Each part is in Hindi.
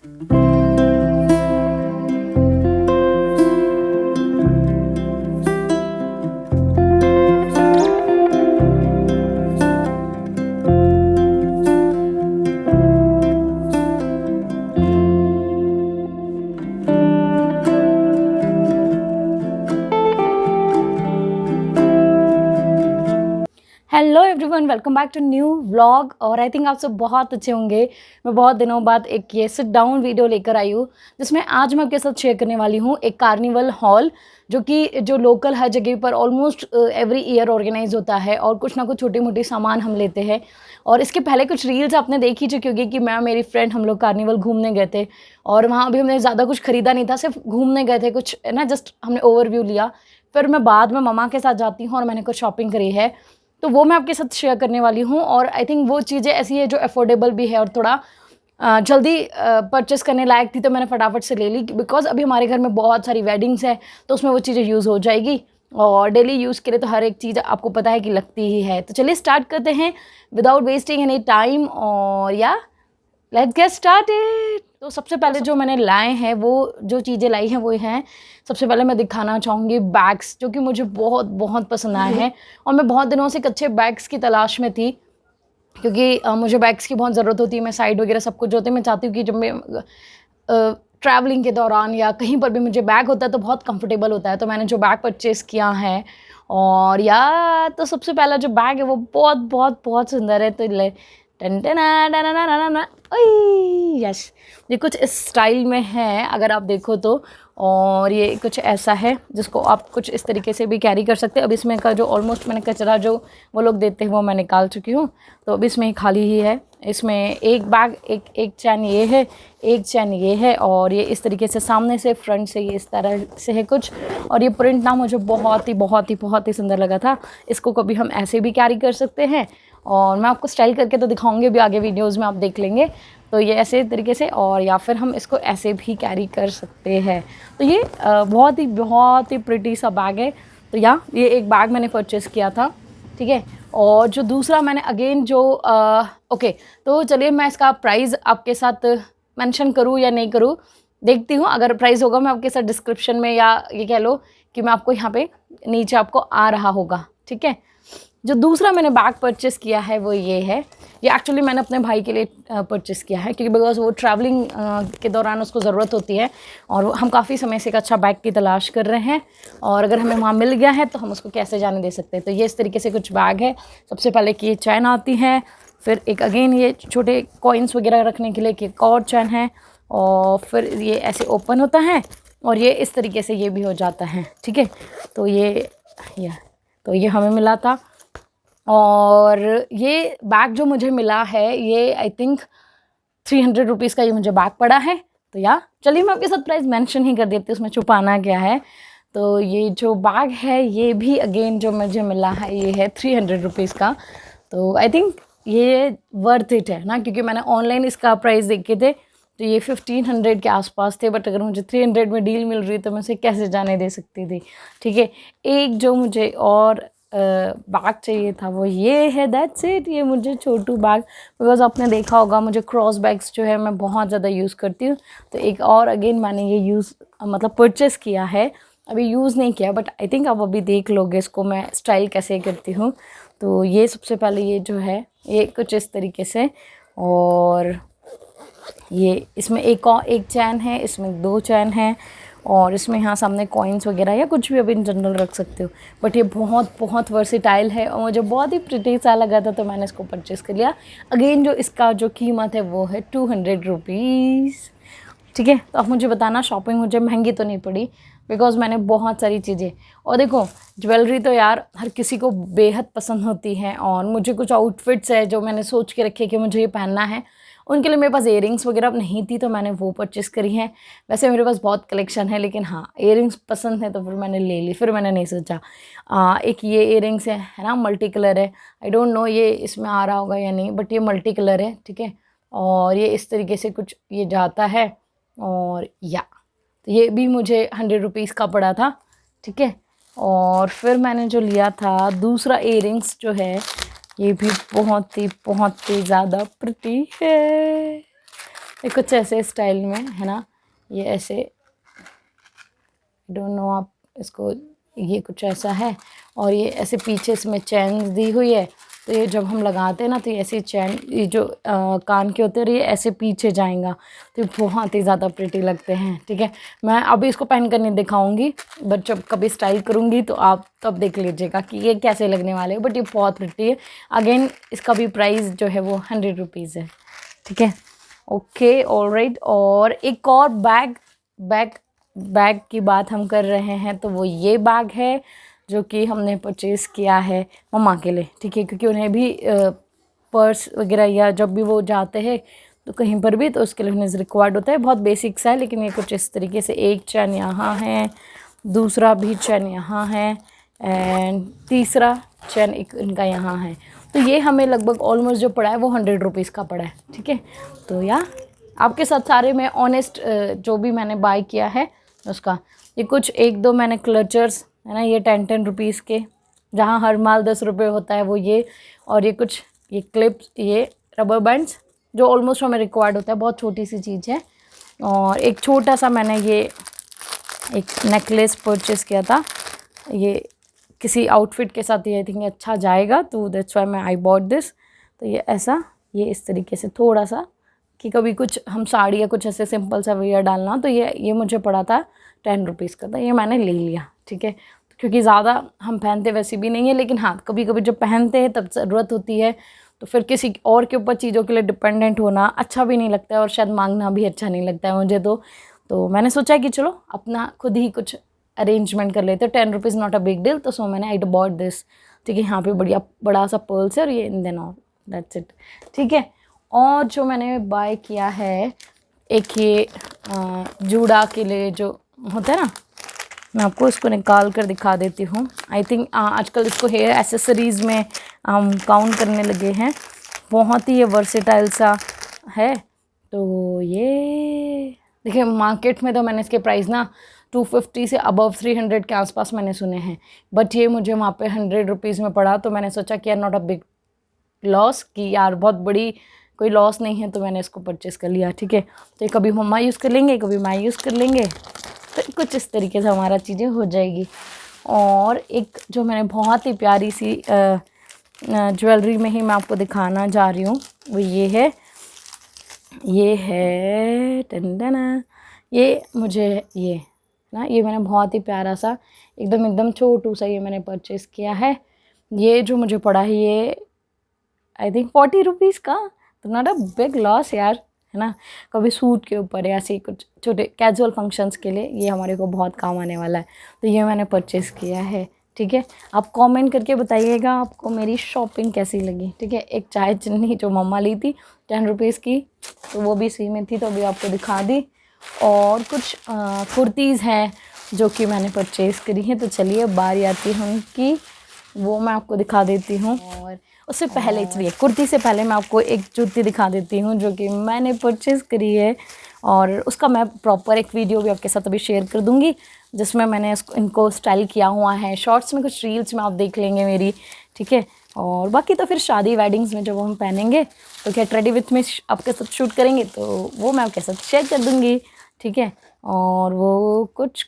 Hello everyone, welcome back to new vlog. और आई थिंक आप सब बहुत अच्छे होंगे। मैं बहुत दिनों बाद एक ये सिट डाउन वीडियो लेकर आई हूँ, जिसमें आज मैं आपके साथ शेयर करने वाली हूँ एक कार्निवल हॉल, जो लोकल हर जगह पर ऑलमोस्ट एवरी ईयर ऑर्गेनाइज होता है। और कुछ ना कुछ छोटे मोटे सामान हम लेते हैं। और इसके पहले कुछ रील्स आपने देख ही चुकी होगी कि मैं मेरी फ्रेंड हम लोग कार्निवल घूमने गए थे। और वहाँ भी हमने ज़्यादा कुछ खरीदा नहीं था, सिर्फ घूमने गए थे, कुछ है ना, जस्ट हमने ओवरव्यू लिया। फिर मैं बाद में मम्मा के साथ जाती हूँ और मैंने कुछ शॉपिंग करी है, तो वो मैं आपके साथ शेयर करने वाली हूँ। और आई थिंक वो चीज़ें ऐसी है जो अफोर्डेबल भी है और थोड़ा जल्दी परचेस करने लायक थी, तो मैंने फटाफट से ले ली। बिकॉज अभी हमारे घर में बहुत सारी वेडिंग्स है, तो उसमें वो चीज़ें यूज़ हो जाएगी। और डेली यूज़ के लिए तो हर एक चीज़ आपको पता है कि लगती ही है। तो चलिए स्टार्ट करते हैं विदाउट वेस्टिंग एनी टाइम। और या लेट्स गेट स्टार्टेड। तो सबसे पहले जो मैंने लाए हैं, वो जो चीज़ें लाई हैं वो हैं, सबसे पहले मैं दिखाना चाहूँगी बैग्स, जो कि मुझे बहुत बहुत पसंद आए हैं। और मैं बहुत दिनों से एक अच्छे बैग्स की तलाश में थी, क्योंकि मुझे बैग्स की बहुत ज़रूरत होती है। मैं साइड वगैरह सब कुछ होते हैं, मैं चाहती हूँ कि जब मैं ट्रैवलिंग के दौरान या कहीं पर भी मुझे बैग होता है तो बहुत कंफर्टेबल होता है। तो मैंने जो बैग परचेज़ किया है, और या तो सबसे पहला जो बैग है वो बहुत बहुत बहुत सुंदर है। तो ले टन टना टना टना टना, ओई यस, ये कुछ इस स्टाइल में है अगर आप देखो तो। और ये कुछ ऐसा है जिसको आप कुछ इस तरीके से भी कैरी कर सकते हैं। अब इसमें का जो ऑलमोस्ट मैंने कचरा जो वो लोग देते हैं वो मैं निकाल चुकी हूँ, तो अब इसमें खाली ही है। इसमें एक बैग, एक चैन ये है, एक चैन ये है, और ये इस तरीके से सामने से फ्रंट से ये इस तरह से है कुछ। और ये प्रिंट ना मुझे बहुत ही बहुत ही बहुत ही सुंदर लगा था। इसको कभी हम ऐसे भी कैरी कर सकते हैं, और मैं आपको स्टाइल करके तो दिखाऊंगी भी आगे वीडियोज़ में, आप देख लेंगे। तो ये ऐसे तरीके से, और या फिर हम इसको ऐसे भी कैरी कर सकते हैं। तो ये बहुत ही प्रिटी सा बैग है। तो ये एक बैग मैंने परचेज़ किया था, ठीक है। और जो दूसरा मैंने अगेन जो ओके, तो चलिए मैं इसका प्राइस आपके साथ मेंशन करूँ या नहीं करूँ, देखती हूँ। अगर प्राइस होगा मैं आपके साथ डिस्क्रिप्शन में, या ये कह लो कि मैं आपको यहाँ पे नीचे आपको आ रहा होगा, ठीक है। जो दूसरा मैंने बैग परचेस किया है वो ये है। ये एक्चुअली मैंने अपने भाई के लिए परचेस किया है, क्योंकि बिकॉज वो ट्रैवलिंग के दौरान उसको ज़रूरत होती है, और हम काफ़ी समय से एक अच्छा बैग की तलाश कर रहे हैं। और अगर हमें वहाँ मिल गया है तो हम उसको कैसे जाने दे सकते हैं। तो ये इस तरीके से कुछ बैग है। सबसे पहले कि ये चैन आती है, फिर एक अगेन ये छोटे कॉइन्स वगैरह रखने के लिए एक और चैन है, और फिर ये ऐसे ओपन होता है, और ये इस तरीके से ये भी हो जाता है, ठीक है। तो ये हमें मिला था। और ये बैग जो मुझे मिला है, ये आई थिंक 300 रुपीज़ का ये मुझे बैग पड़ा है। तो चलिए मैं आपके साथ प्राइस मेंशन ही कर देती हूँ, उसमें छुपाना क्या है। तो ये जो बैग है ये भी अगेन जो मुझे मिला है ये है 300 रुपीज़ का। तो आई थिंक ये वर्थ इट है ना, क्योंकि मैंने ऑनलाइन इसका प्राइस देखे थे तो ये 1500 के आसपास थे, बट अगर मुझे 300 में डील मिल रही तो मैं उसे कैसे जाने दे सकती थी, ठीक है। एक जो मुझे और बैग चाहिए था वो ये है, दैट्स इट। ये मुझे छोटू बैग, बिकॉज आपने देखा होगा मुझे क्रॉस बैग्स जो है मैं बहुत ज़्यादा यूज़ करती हूँ। तो एक और अगेन मैंने ये मतलब परचेस किया है, अभी यूज़ नहीं किया, बट आई थिंक आप अभी देख लोगे इसको मैं स्टाइल कैसे करती हूँ। तो ये सबसे पहले ये जो है ये कुछ इस तरीके से, और ये इसमें एक चैन है, इसमें 2 चैन है, और इसमें यहाँ सामने कॉइन्स वगैरह या कुछ भी अभी इन जनरल रख सकते हो। बट ये बहुत बहुत वर्सेटाइल है और मुझे बहुत ही प्रिटी सा लगा था, तो मैंने इसको परचेस कर लिया। अगेन जो इसका जो कीमत है वो है 200 रुपीज़, ठीक है। तो आप मुझे बताना शॉपिंग मुझे महंगी तो नहीं पड़ी, बिकॉज मैंने बहुत सारी चीज़ें, और देखो ज्वेलरी तो यार हर किसी को बेहद पसंद होती है। और मुझे कुछ आउटफिट्स है जो मैंने सोच के रखे कि मुझे ये पहनना है, उनके लिए मेरे पास इयरिंग्स वगैरह नहीं थी, तो मैंने वो परचेस करी हैं। वैसे मेरे पास बहुत कलेक्शन है, लेकिन हाँ इयरिंग्स पसंद है तो फिर मैंने ले ली। फिर मैंने नहीं सोचा एक ये इयरिंग्स है ना, मल्टी कलर है। आई डोंट नो ये इसमें आ रहा होगा या नहीं, बट ये मल्टी कलर है, ठीक है। और ये इस तरीके से कुछ ये जाता है, और तो ये भी मुझे 100 रुपीज़ का पड़ा था, ठीक है। और फिर मैंने जो लिया था दूसरा इयरिंग्स जो है, ये भी बहुत ही ज़्यादा प्रिटी है। ये कुछ ऐसे स्टाइल में है ना, ये ऐसे डोंट नो आप इसको, ये कुछ ऐसा है और ये ऐसे पीछे इसमें चैन दी हुई है। तो ये जब हम लगाते हैं ना तो ये ऐसी चैन, ये जो कान के होते हैं ये ऐसे पीछे जाएगा, तो ये बहुत ही ज़्यादा प्रिटी लगते हैं। ठीक है, मैं अभी इसको पहन कर नहीं दिखाऊंगी, बट जब कभी स्टाइल करूँगी तो आप तब देख लीजिएगा कि ये कैसे लगने वाले हैं। बट ये बहुत प्रिटी है। अगेन इसका भी प्राइस जो है वो 100 रुपीज़ है। ठीक है, ओके ऑलराइट। और एक और बैग की बात हम कर रहे हैं, तो वो ये बैग है जो कि हमने परचेज़ किया है मम्मा के लिए। ठीक है, क्योंकि उन्हें भी पर्स वगैरह या जब भी वो जाते हैं तो कहीं पर भी, तो उसके लिए उन्हें रिक्वायर्ड होता है। बहुत बेसिक सा है, लेकिन ये कुछ इस तरीके से, एक चैन यहाँ है, दूसरा भी चैन यहाँ है एंड तीसरा चैन एक इनका यहाँ है। तो ये हमें लगभग ऑलमोस्ट जो पड़ा है वो 100 रुपीज़ का पड़ा है। ठीक है, तो या आपके साथ सारे में ऑनेस्ट जो भी मैंने बाय किया है उसका, ये कुछ 1-2 मैंने क्लचर्स है ना, ये 10-10 रुपीज़ के, जहाँ हर माल 10 रुपये होता है वो ये, और ये कुछ ये क्लिप्स, ये रबर बैंड्स जो ऑलमोस्ट हमें रिक्वायर्ड होता है, बहुत छोटी सी चीज़ है। और एक छोटा सा मैंने ये एक नेकलेस परचेज़ किया था, ये किसी आउटफिट के साथ ये आई थिंक अच्छा जाएगा, तो दैट्स व्हाई मैं आई बॉट दिस। तो ये ऐसा, ये इस तरीके से थोड़ा सा कि कभी कुछ हम साड़ी या कुछ ऐसे सिंपल सा वेयर डालना, तो ये मुझे पड़ा था 10 रुपीज़ का, था ये मैंने ले लिया। ठीक है, क्योंकि ज़्यादा हम पहनते वैसे भी नहीं है, लेकिन हाँ कभी कभी जब पहनते हैं तब ज़रूरत होती है, तो फिर किसी और के ऊपर चीज़ों के लिए डिपेंडेंट होना अच्छा भी नहीं लगता है, और शायद मांगना भी अच्छा नहीं लगता है मुझे। तो मैंने सोचा कि चलो अपना खुद ही कुछ अरेंजमेंट कर लेते, 10 rupees not a big deal, तो सो मैंने आई बॉट दिस। ठीक है, यहाँ पे बढ़िया बड़ा सा पर्ल्स है और ये in then all, that's it. ठीक है, और जो मैंने बाय किया है, एक ये जूड़ा के लिए जो होता है ना, मैं आपको इसको निकाल कर दिखा देती हूँ। आई थिंक आजकल इसको हेयर एसेसरीज़ में हम काउंट करने लगे हैं। बहुत ही ये वर्सेटाइल सा है। तो ये देखिए, मार्केट में तो मैंने इसके प्राइस ना 250 से अबव 300 के आसपास मैंने सुने हैं, बट ये मुझे वहाँ पे 100 रुपीज़ में पड़ा। तो मैंने सोचा कि यार नॉट अ बिग लॉस, कि यार बहुत बड़ी कोई लॉस नहीं है, तो मैंने इसको परचेज़ कर लिया। ठीक है, तो ये कभी मम्मा यूज़ कर लेंगे, कभी मैं यूज़ कर लेंगे, तो कुछ इस तरीके से हमारा चीज़ें हो जाएगी। और एक जो मैंने बहुत ही प्यारी सी ज्वेलरी में ही मैं आपको दिखाना जा रही हूँ, वो ये है टंडना, ये मुझे ये ना, ये मैंने बहुत ही प्यारा सा एकदम छोटू सा ये मैंने परचेज़ किया है। ये जो मुझे पड़ा है ये आई थिंक 40 रुपीज़ का, तो नॉट अ बिग लॉस यार, है ना। कभी सूट के ऊपर या ऐसे कुछ छोटे कैजुअल फंक्शंस के लिए ये हमारे को बहुत काम आने वाला है, तो ये मैंने परचेज़ किया है। ठीक है, आप कमेंट करके बताइएगा आपको मेरी शॉपिंग कैसी लगी। ठीक है, एक चाय चन्नी जो मम्मा ली थी 10 रुपीज़ की, तो वो भी सी में थी, तो अभी आपको दिखा दी। और कुछ कुर्तीज़ हैं जो कि मैंने परचेज़ करी हैं, तो चलिए बारी आती है उनकी, वो मैं आपको दिखा देती हूँ। और उससे पहले चलिए कुर्ती से पहले मैं आपको एक जूती दिखा देती हूँ जो कि मैंने परचेज़ करी है, और उसका मैं प्रॉपर एक वीडियो भी आपके साथ अभी शेयर कर दूँगी, जिसमें मैंने इनको स्टाइल किया हुआ है। शॉर्ट्स में कुछ रील्स में आप देख लेंगे मेरी। ठीक है, और बाकी तो फिर शादी वेडिंग्स में जब हम पहनेंगे तो गेट रेडी विथ में आपके साथ शूट करेंगे, तो वो मैं आपके साथ शेयर कर दूँगी। ठीक है, और वो कुछ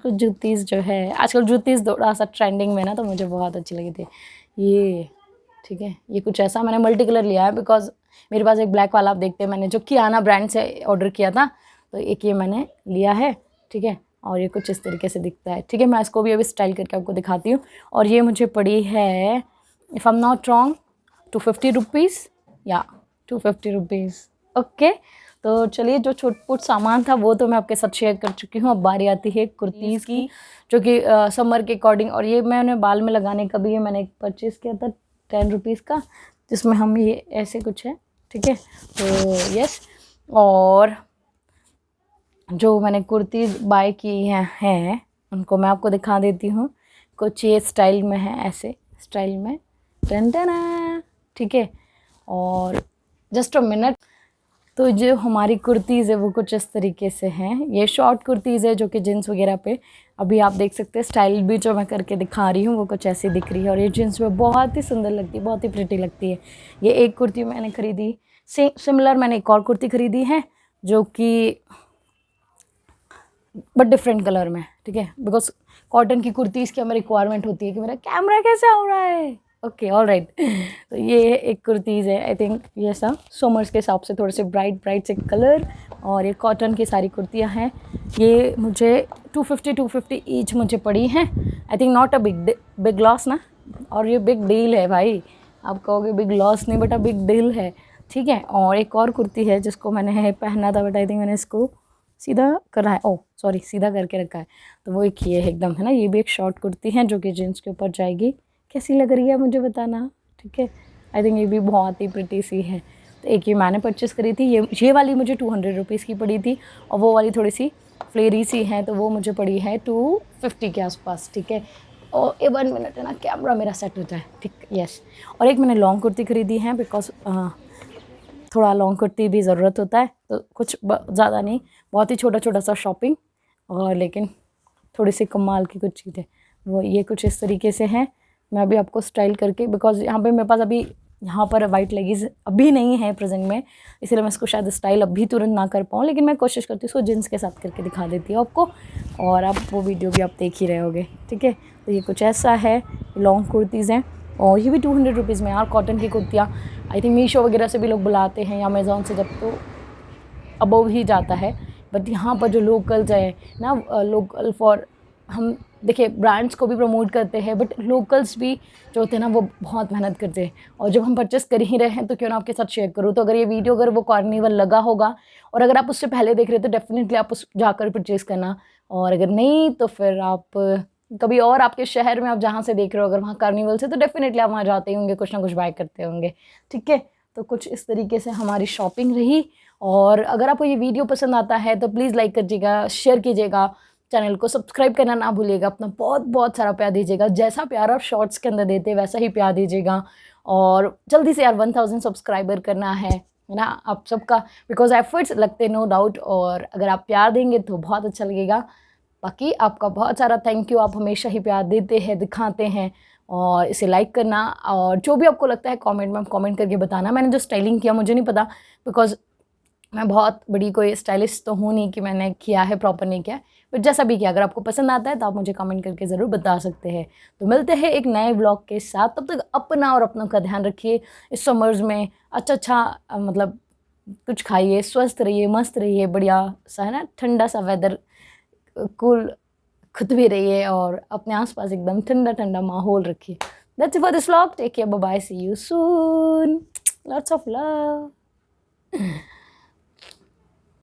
जूतीज़ जो है, आजकल जूतीज़ थोड़ा सा ट्रेंडिंग में ना, तो मुझे बहुत अच्छी लगी थी ये। ठीक है, ये कुछ ऐसा मैंने मल्टी कलर लिया है, बिकॉज मेरे पास एक ब्लैक वाला आप देखते हैं, मैंने जो कियाना ब्रांड से ऑर्डर किया था, तो एक ये मैंने लिया है। ठीक है, और ये कुछ इस तरीके से दिखता है। ठीक है, मैं इसको भी अभी स्टाइल करके आपको दिखाती हूँ। और ये मुझे पड़ी है, if I am not wrong, 250 rupees या 250 रुपीज़। ओके, तो चलिए जो छोट-पुट सामान था वो तो मैं आपके साथ शेयर कर चुकी हूँ। अब बारी आती है कुर्तीज़ की, जो कि समर के अकॉर्डिंग, और ये मैंने बाल में लगाने का भी ये मैंने परचेज़ किया था 10 रुपीज़ का, जिसमें हम ये ऐसे कुछ है। ठीक है, तो यस, और जो मैंने कुर्तीज़ बाय की हैं उनको मैं आपको दिखा देती हूँ। कुछ ये स्टाइल में है, ऐसे स्टाइल में, टन-टना। ठीक है, और जस्ट अ मिनट, तो जो हमारी कुर्तीज़ है वो कुछ इस तरीके से हैं। ये शॉर्ट कुर्तीज़ है जो कि जीन्स वगैरह पे अभी आप देख सकते हैं। स्टाइल भी जो मैं करके दिखा रही हूँ वो कुछ ऐसी दिख रही है, और ये जीन्स में बहुत ही सुंदर लगती है, बहुत ही प्रिटी लगती है। ये एक कुर्ती मैंने ख़रीदी सिमिलर मैंने एक और कुर्ती खरीदी है जो कि बट डिफरेंट कलर में, ठीक है, बिकॉज कॉटन की कुर्ती इसकी हमें रिक्वायरमेंट होती है कि मेरा कैमरा कैसे हो रहा है, ओके ऑल राइट। तो ये एक कुर्तीज़ है, आई थिंक ये सब समर्स के हिसाब से थोड़े से ब्राइट ब्राइट से कलर, और ये कॉटन की सारी कुर्तियाँ हैं। ये मुझे 250 ईच मुझे पड़ी हैं, I think not a big loss ना, और ये बिग डील है भाई, आप कहोगे बिग लॉस नहीं बट बिग डील है, ठीक है। और एक और कुर्ती है जिसको मैंने पहना था बट आई थिंक मैंने इसको सीधा करा है, ओह सॉरी सीधा करके रखा है, तो वो एक ये एकदम है ना, ये भी एक शॉर्ट कुर्ती है जो कि जीन्स के ऊपर जाएगी। कैसी लग रही है मुझे बताना, ठीक है। आई थिंक ये भी बहुत ही प्रिटी सी है। तो एक ये मैंने परचेस करी थी, ये वाली मुझे 200 रुपीज़ की पड़ी थी, और वो वाली थोड़ी सी फ्लेरी सी है तो वो मुझे पड़ी है 250 के आसपास, ठीक है। और 1 मिनट है ना, कैमरा मेरा सेट हो जाए, ठीक, यस। और एक मैंने लॉन्ग कुर्ती खरीदी है बिकॉज थोड़ा लॉन्ग कुर्ती भी ज़रूरत होता है, तो कुछ ज़्यादा नहीं, बहुत ही छोटा छोटा सा शॉपिंग, और लेकिन थोड़ी सी कमाल की कुछ चीज़ें, वो ये कुछ इस तरीके से हैं। मैं अभी आपको स्टाइल करके, बिकॉज यहाँ पे मेरे पास अभी यहाँ पर वाइट लेगीज अभी नहीं है प्रेजेंट में, इसलिए मैं इसको शायद स्टाइल अभी तुरंत ना कर पाऊँ, लेकिन मैं कोशिश करती हूँ इसको जीन्स के साथ करके दिखा देती हूँ आपको, और आप वो वीडियो भी आप देख ही रहे होगे, ठीक है। तो ये कुछ ऐसा है, लॉन्ग कुर्तीज़ हैं, और ये भी 200 रुपीज़ में यार, कॉटन की कुर्तियाँ। आई थिंक मीशो वगैरह से भी लोग बुलाते हैं या अमेज़ॉन से, जब तो अबव ही जाता है, बट यहाँ पर जो लोकल्स है ना, लोकल फॉर, हम देखिए ब्रांड्स को भी प्रमोट करते हैं बट लोकल्स भी जो होते हैं ना वो बहुत मेहनत करते हैं, और जब हम परचेस कर ही रहे हैं तो क्यों ना आपके साथ शेयर करूँ। तो अगर ये वीडियो अगर वो कार्निवल लगा होगा और अगर आप उससे पहले देख रहे तो डेफिनेटली आप उस जाकर परचेस करना, और अगर नहीं तो फिर आप कभी और आपके शहर में आप जहाँ से देख रहे हो अगर वहाँ कार्निवल से, तो डेफिनेटली आप वहाँ जाते होंगे, कुछ ना कुछ बाय करते होंगे, ठीक है। तो कुछ इस तरीके से हमारी शॉपिंग रही, और अगर आपको ये वीडियो पसंद आता है तो प्लीज़ लाइक कीजिएगा, शेयर कीजिएगा, चैनल को सब्सक्राइब करना ना भूलिएगा, अपना बहुत बहुत सारा प्यार दीजिएगा, जैसा प्यार आप शॉर्ट्स के अंदर देते वैसा ही प्यार दीजिएगा, और जल्दी से यार 1000 सब्सक्राइबर करना है ना आप सबका, बिकॉज एफर्ट्स लगते नो डाउट, और अगर आप प्यार देंगे तो बहुत अच्छा लगेगा। बाकी आपका बहुत सारा थैंक यू, आप हमेशा ही प्यार देते हैं, दिखाते हैं, और इसे लाइक करना, और जो भी आपको लगता है कमेंट में आप कमेंट करके बताना। मैंने जो स्टाइलिंग किया मुझे नहीं पता, बिकॉज मैं बहुत बड़ी कोई स्टाइलिस्ट तो हूँ नहीं कि मैंने किया है प्रॉपर नहीं किया, बट जैसा भी किया अगर आपको पसंद आता है तो आप मुझे कमेंट करके ज़रूर बता सकते हैं। तो मिलते हैं एक नए व्लॉग के साथ, तब तक अपना और अपनों का ध्यान रखिए। इस समर्स में अच्छा मतलब कुछ खाइए, स्वस्थ रहिए, मस्त रहिए, बढ़िया सा है ना, ठंडा सा वेदर, कूल खुद भी रहिए, और अपने आसपास एकदम ठंडा ठंडा माहौल रखिए। That's it for this vlog, take care, bye bye, see you soon, lots of love.